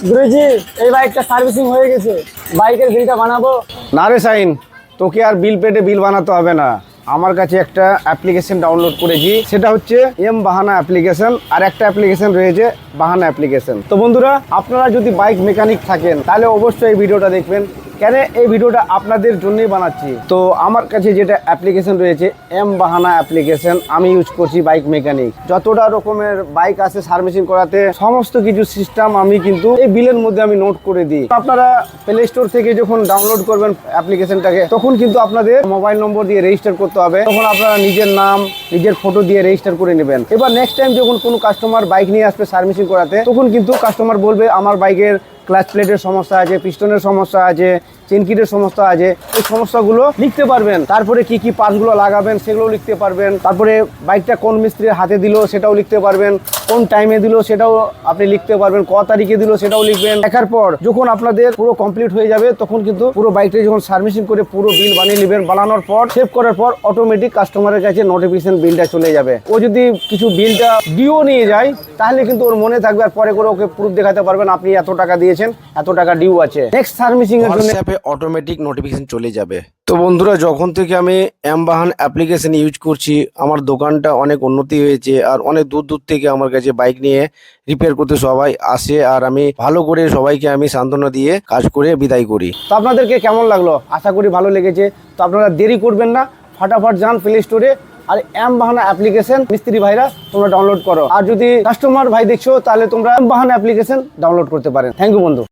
গুরুজি এই বাইকটা সার্ভিসিং হয়ে গেছে, বাইকের বিলটা বানাবো। না রে সাইন, তোকে আর বিল পেটে বিল বানাতে হবে না। আমার কাছে একটা অ্যাপ্লিকেশন ডাউনলোড করেছি, সেটা হচ্ছে এম বাহানা অ্যাপ্লিকেশন। আর একটা অ্যাপ্লিকেশন রয়েছে বাহানা অ্যাপ্লিকেশন। তো বন্ধুরা, আপনারা যদি বাইক মেকানিক থাকেন তাহলে অবশ্যই এই ভিডিওটা দেখবেন। কেন এই ভিডিওটা আপনাদের জন্যই বানাচ্ছি। তো আমার কাছে যেটা অ্যাপ্লিকেশন রয়েছে এম বাহানা অ্যাপ্লিকেশন, আমি ইউজ করছি বাইক মেকানিক। যতটা রকমের বাইক আছে সার্ভিসিং করাতে সমস্ত কিছু সিস্টেম আমি কিন্তু এই বিলের মধ্যে আমি নোট করে দিই। আপনারা প্লে স্টোর থেকে যখন ডাউনলোড করবেন অ্যাপ্লিকেশনটাকে, তখন কিন্তু আপনাদের মোবাইল নম্বর দিয়ে রেজিস্টার করতে হবে। তখন আপনারা নিজের নাম, নিজের ফটো দিয়ে রেজিস্টার করে নেবেন। এবার নেক্সট টাইম যখন কোনো কাস্টমার বাইক নিয়ে আসবে সার্ভিসিং করাতে, তখন কিন্তু কাস্টমার বলবে আমার বাইকের ক্লাচ প্লেটের সমস্যা আছে, পিস্টনের সমস্যা আছে, চেন কিটের সমস্যা আছে। এই সমস্যাগুলো লিখতে পারবেন। তারপরে কি কি পার্টসগুলো লাগাবেন সেগুলো লিখতে পারবেন। তারপরে বাইকটা কোন মিস্ত্রির হাতে দিল সেটাও লিখতে পারবেন, কোন টাইমে দিল সেটাও আপনি লিখতে পারবেন, ক তারিখে দিল সেটাও লিখবেন। লেখার পর যখন আপনাদের পুরো কমপ্লিট হয়ে যাবে, তখন কিন্তু পুরো বাইকটা যখন সার্ভিসিং করে পুরো বিল বানিয়ে নেবেন, বানানোর পর সেভ করার পর অটোমেটিক কাস্টমারের কাছে নোটিফিকেশন বিলটা চলে যাবে। ও যদি কিছু বিলটা ডিও নিয়ে যায় তাহলে কিন্তু ওর মনে থাকবে, আর পরে করে ওকে প্রুফ দেখাতে পারবেন আপনি এত টাকা দিয়েছেন, এত টাকা ডিউ আছে। নেক্সট সার্ভিসিং এর জন্য অটোমেটিক নোটিফিকেশন চলে যাবে। তো বন্ধুরা, যখন থেকে আমি এম বাহান অ্যাপ্লিকেশন ইউজ করছি, আমার দোকানটা অনেক উন্নতি হয়েছে। আর অনেক দূর দূর থেকে আমার কাছে বাইক নিয়ে রিপেয়ার করতে সবাই আসে। আর আমি ভালো করে সবাইকে আমি সান্ত্বনা দিয়ে কাজ করে বিদায় করি। তো আপনাদেরকে কেমন লাগলো? আশা করি ভালো লেগেছে। তো আপনারা দেরি করবেন না, ফাটাফাট যান প্লে স্টোরে আর এম বাহানা অ্যাপ্লিকেশন মিস্ত্রি ভাইরা তোমরা ডাউনলোড করো। আর যদি কাস্টমার ভাই দেখছো তাহলে তোমরা এম বাহানা অ্যাপ্লিকেশন ডাউনলোড করতে পারেন। থ্যাংক ইউ বন্ধু।